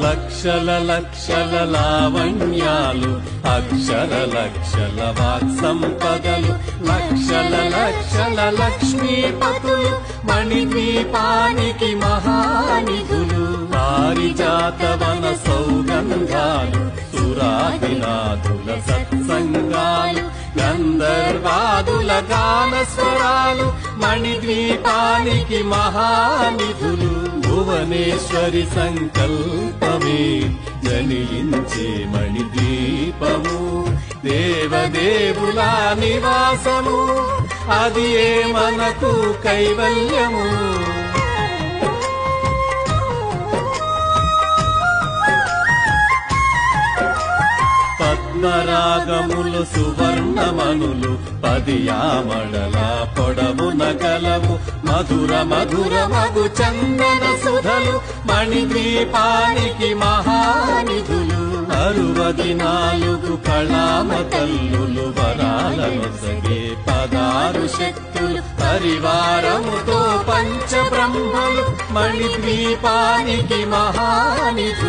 లక్షల లక్షల లావణ్యాలు అక్షర లక్షల వాక్సంపదలు లక్షల లక్షల లక్ష్మీపతులు మణిద్వీపానికి మహానిధులు పారిజాతవన సౌగంధాలు సురాదినాథుల సత్సంగాలు గంధర్వాదుల గానస్వరాలు మణిద్వీపానికి మహానిధులు భువనేశ్వరి సంకల్పమే జనించే మణిద్వీపము దేవదేవుల నివాసము అది ఏ మనకు కైవల్యము పద్మరాగములు సువర్ణమనులు పదియామడల పొడవున గలవు మధుర మధుర మగు చందన సుధలు మణిద్వీపానికి మహానిధులు 64 కళామతల్లులు వరాలనొసగే 16 శక్తులు పరివారముతో పంచబ్రహ్మలు మణిద్వీపానికి మహానిధులు